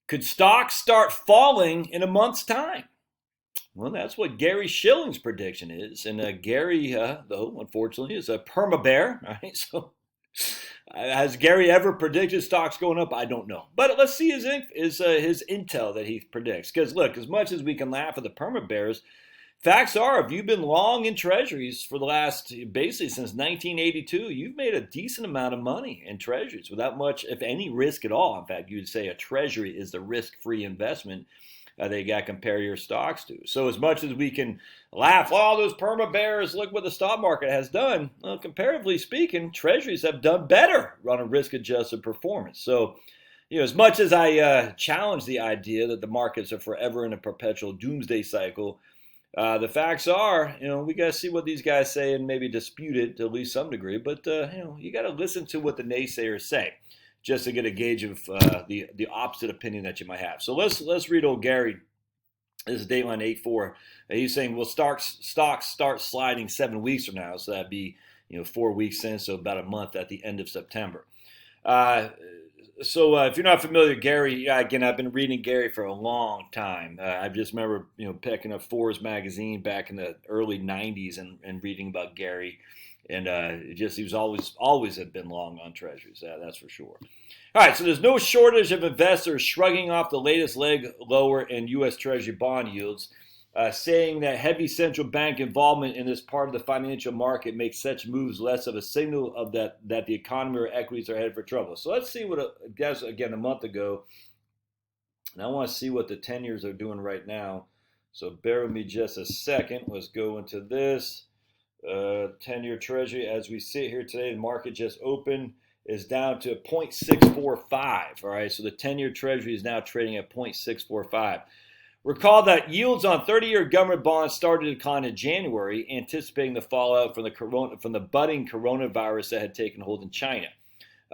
Could stocks start falling in a month's time? Well, that's what Gary Schilling's prediction is. And Gary, though, unfortunately, is a perma bear. Right? So, has Gary ever predicted stocks going up? I don't know. But let's see his intel that he predicts. Because, look, as much as we can laugh at the perma bears, facts are, if you've been long in treasuries for the last, basically since 1982, you've made a decent amount of money in treasuries without much, if any, risk at all. In fact, you'd say a treasury is the risk-free investment that you got to compare your stocks to. So as much as we can laugh, oh, those perma bears, look what the stock market has done. Well, comparatively speaking, treasuries have done better on a risk-adjusted performance. So, as much as I challenge the idea that the markets are forever in a perpetual doomsday cycle, the facts are, we got to see what these guys say and maybe dispute it to at least some degree. But, you got to listen to what the naysayers say just to get a gauge of the opposite opinion that you might have. So let's read old Gary. This is Dateline 8-4. He's saying, well, stocks start sliding 7 weeks from now. So that'd be, 4 weeks in, so about a month at the end of September. So if you're not familiar with Gary, again, I've been reading Gary for a long time. I just remember, picking up Forbes magazine back in the early 90s and reading about Gary. And he was always had been long on treasuries. That's for sure. All right, so there's no shortage of investors shrugging off the latest leg lower in U.S. Treasury bond yields, saying that heavy central bank involvement in this part of the financial market makes such moves less of a signal of that the economy or equities are headed for trouble. So let's see what, guys, again, a month ago, and I want to see what the 10-years are doing right now. So bear with me just a second. Let's go into this. 10-year Treasury, as we sit here today, the market just opened, is down to 0.645. All right, so the 10-year Treasury is now trading at 0.645. Recall that yields on 30-year government bonds started to decline in January, anticipating the fallout from the budding coronavirus that had taken hold in China.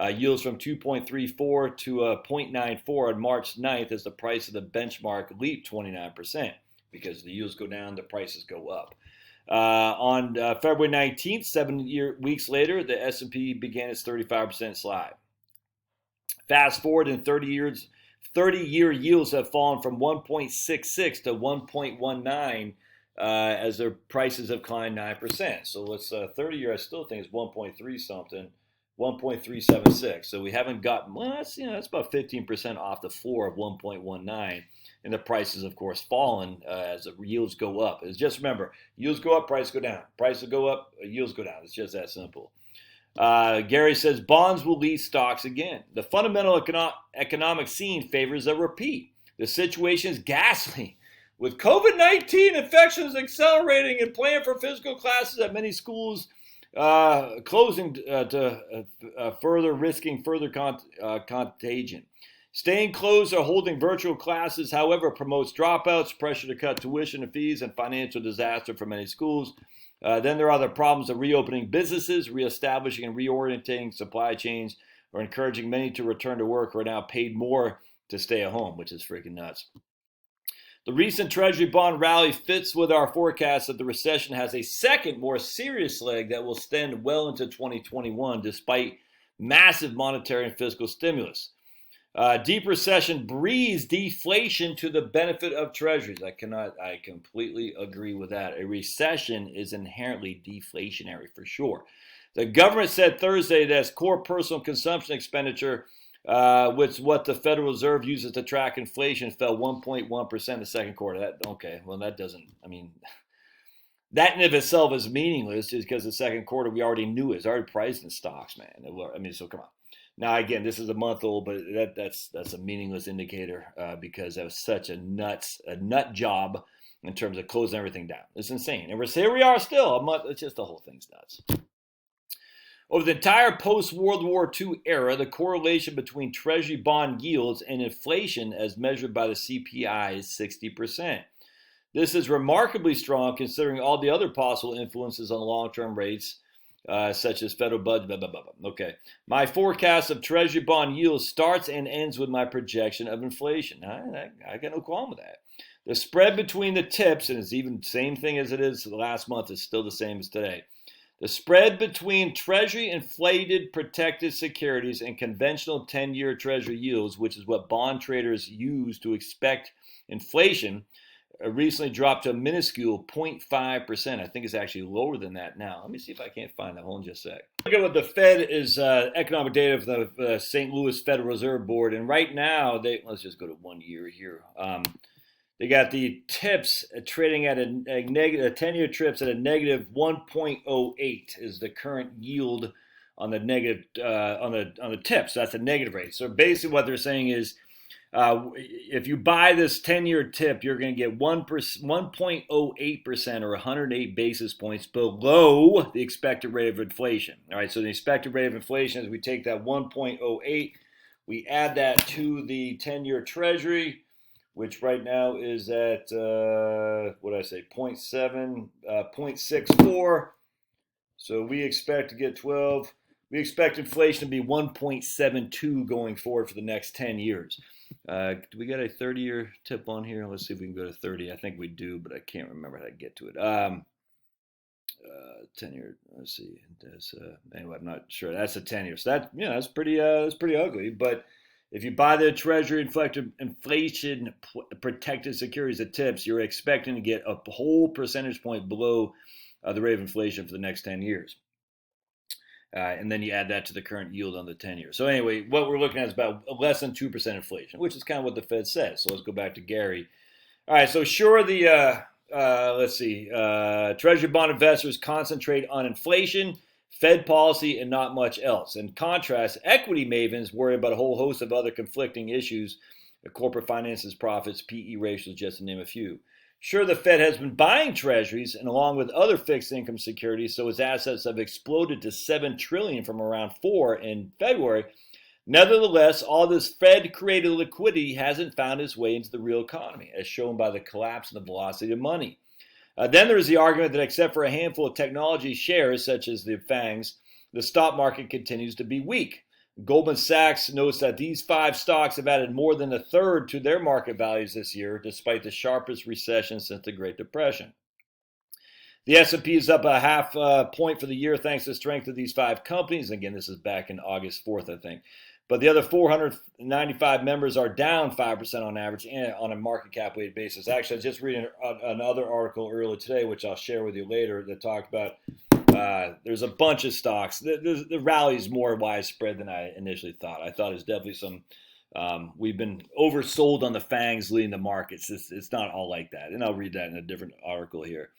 Yields from 2.34 to 0.94 on March 9th as the price of the benchmark leaped 29%. Because the yields go down, the prices go up. On February 19th, 7 weeks later, the S&P began its 35% slide. Fast forward in 30 years, 30-year yields have fallen from 1.66 to 1.19 as their prices have climbed 9%. So let's 30-year, I still think is 1.3 something, 1.376. So we haven't gotten, well, that's about 15% off the floor of 1.19. And the prices, of course, fallen as the yields go up. It's just remember, yields go up, prices go down. Prices go up, yields go down. It's just that simple. Gary says bonds will lead stocks again. The fundamental economic scene favors a repeat. The situation is ghastly. With COVID-19 infections accelerating and plan for physical classes at many schools closing to further risking further contagion. Staying closed or holding virtual classes, however, promotes dropouts, pressure to cut tuition and fees, and financial disaster for many schools. Then there are the problems of reopening businesses, reestablishing and reorienting supply chains, or encouraging many to return to work who are now paid more to stay at home, which is freaking nuts. The recent Treasury bond rally fits with our forecast that the recession has a second, more serious leg that will extend well into 2021, despite massive monetary and fiscal stimulus. Deep recession breeds deflation to the benefit of treasuries. I completely agree with that. A recession is inherently deflationary for sure. The government said Thursday that its core personal consumption expenditure, which is what the Federal Reserve uses to track inflation, fell 1.1% in the second quarter. That in of itself is meaningless just because the second quarter we already knew it's already priced in stocks, man. So come on. Now, again, this is a month old, but that's a meaningless indicator because that was such a nut job in terms of closing everything down. It's insane. And here we are still a month. It's just the whole thing's nuts. Over the entire post-World War II era, the correlation between Treasury bond yields and inflation as measured by the CPI is 60%. This is remarkably strong considering all the other possible influences on long-term rates, such as federal budget, blah, blah, blah, blah. Okay. My forecast of Treasury bond yields starts and ends with my projection of inflation. I got no qualm with that. The spread between the tips, and it's even the same thing as it is last month, is still the same as today. The spread between Treasury inflated protected securities and conventional 10-year Treasury yields, which is what bond traders use to expect inflation, recently dropped to a minuscule 0.5%. I think it's actually lower than that now. Let me see if I can't find that. Hold on just a sec. Look at what the Fed is, economic data of the St. Louis Federal Reserve Board. And right now, let's just go to 1 year here. They got the TIPS trading at a negative, 10-year TIPS at a negative 1.08 is the current yield on the negative, on the TIPS. So that's a negative rate. So basically what they're saying is, if you buy this 10-year tip, you're going to get 1.08% or 108 basis points below the expected rate of inflation. All right, so the expected rate of inflation is we take that 1.08, we add that to the 10-year Treasury, which right now is at, what did I say, 0.64. So we expect to get 12. We expect inflation to be 1.72 going forward for the next 10 years. Do we got a 30-year tip on here? Let's see if we can go to 30. I think we do, but I can't remember how to get to it. 10-year. Let's see. Anyway, I'm not sure. That's a 10-year. So that's pretty ugly. But if you buy the Treasury inflation protected securities at tips, you're expecting to get a whole percentage point below the rate of inflation for the next 10 years. And then you add that to the current yield on the 10-year. So anyway, what we're looking at is about less than 2% inflation, which is kind of what the Fed says. So let's go back to Gary. All right, so sure, let's see. Treasury bond investors concentrate on inflation, Fed policy, and not much else. In contrast, equity mavens worry about a whole host of other conflicting issues, corporate finances, profits, PE ratios, just to name a few. Sure, the Fed has been buying treasuries and along with other fixed income securities, so its assets have exploded to $7 trillion from around $4 in February. Nevertheless, all this Fed-created liquidity hasn't found its way into the real economy, as shown by the collapse in the velocity of money. Then there is the argument that except for a handful of technology shares, such as the FANGs, the stock market continues to be weak. Goldman Sachs notes that these 5 stocks have added more than a third to their market values this year, despite the sharpest recession since the Great Depression. The S&P is up a half point for the year thanks to the strength of these 5 companies. Again, this is back in August 4th, I think. But the other 495 members are down 5% on average and on a market cap weighted basis. Actually, I was just reading another article earlier today, which I'll share with you later, that talked about there's a bunch of stocks. The rally is more widespread than I initially thought. I thought it was definitely some, we've been oversold on the FANGs leading the markets. It's not all like that. And I'll read that in a different article here.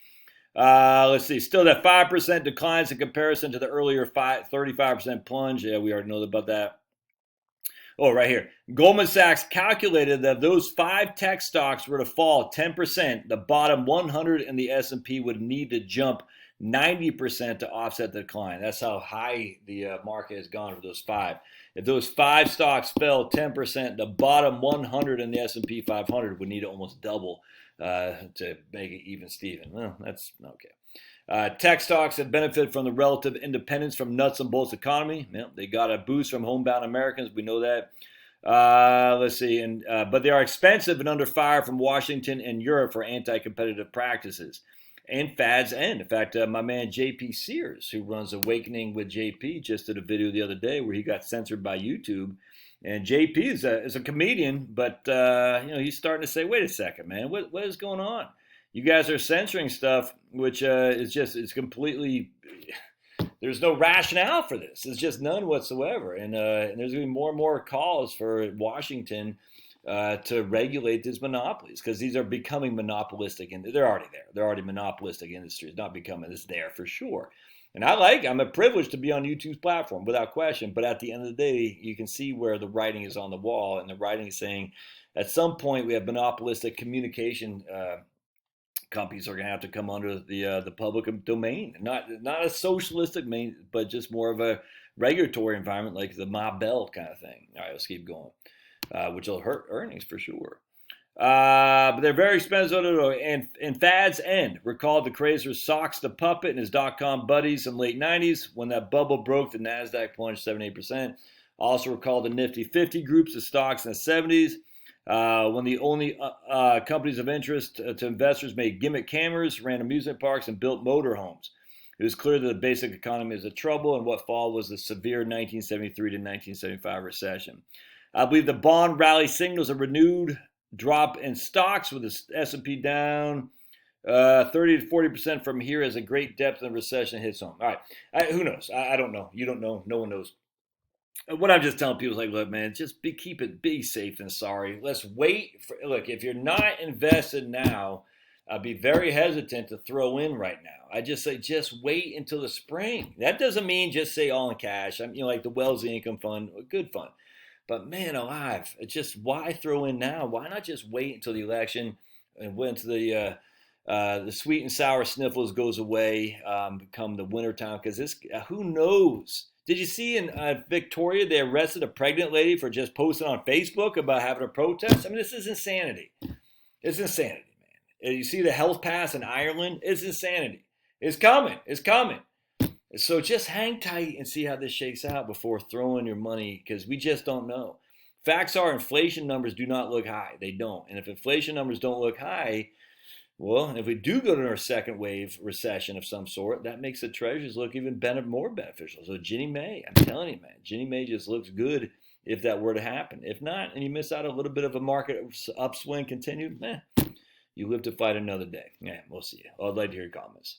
Let's see. Still that 5% declines in comparison to the earlier 35% plunge. Yeah, we already know about that. Oh, right here. Goldman Sachs calculated that if those 5 tech stocks were to fall 10%, the bottom 100 in the S&P would need to jump 90% to offset the decline. That's how high the market has gone for those 5. If those 5 stocks fell 10%, the bottom 100 in the S&P 500 would need to almost double to make it even Steven. Well, that's okay. Tech stocks have benefited from the relative independence from nuts and bolts economy. Yeah, they got a boost from homebound Americans. We know that. Let's see. But they are expensive and under fire from Washington and Europe for anti-competitive practices. And fads end. In fact, my man JP Sears, who runs Awakening with JP, just did a video the other day where he got censored by YouTube. And JP is a comedian, but he's starting to say, "Wait a second, man, what is going on? You guys are censoring stuff, which it's completely. There's no rationale for this. It's just none whatsoever. And there's going to be more and more calls for Washington to regulate these monopolies because these are becoming monopolistic, and they're already there. They're already monopolistic industries, not becoming. It's there for sure. And I'm a privilege to be on YouTube's platform without question. But at the end of the day, you can see where the writing is on the wall, and the writing is saying, at some point, we have monopolistic communication companies are going to have to come under the public domain, not a socialistic domain, but just more of a regulatory environment like the Ma Bell kind of thing. All right, let's keep going, which will hurt earnings for sure. But they're very expensive, and fads end. Recall the crazer Socks the Puppet and his dot-com buddies in the late 90s. When that bubble broke, the NASDAQ plunged 7-8%. Also recall the Nifty 50 groups of stocks in the 70s. When the only companies of interest to investors made gimmick cameras, ran amusement parks, and built motorhomes. It was clear that the basic economy was in trouble, and what followed was the severe 1973 to 1975 recession. I believe the bond rally signals a renewed drop in stocks, with the S&P down 30 to 40% from here as a great depth in the recession hits home. All right, who knows? I don't know. You don't know. No one knows. What I'm just telling people is like, look, man, just be safe than sorry. Let's wait. Look, if you're not invested now, I'd be very hesitant to throw in right now. I just say, just wait until the spring. That doesn't mean just say all in cash. I'm, like the Wellesley Income Fund, a good fund. But man alive, it's just why throw in now? Why not just wait until the election and wait until the sweet and sour sniffles goes away, come the wintertime? Because this, who knows? Did you see in Victoria they arrested a pregnant lady for just posting on Facebook about having a protest? I mean, this is insanity. It's insanity, man. You see the health pass in Ireland? It's insanity. It's coming. It's coming. So just hang tight and see how this shakes out before throwing your money, because we just don't know. Facts are inflation numbers do not look high. They don't. And if inflation numbers don't look high, well, if we do go to our second wave recession of some sort, that makes the treasuries look even more beneficial. So Ginnie Mae, I'm telling you, man, Ginnie Mae just looks good if that were to happen. If not, and you miss out a little bit of a market upswing continued, you live to fight another day. Yeah, we'll see you. I'd like to hear your comments.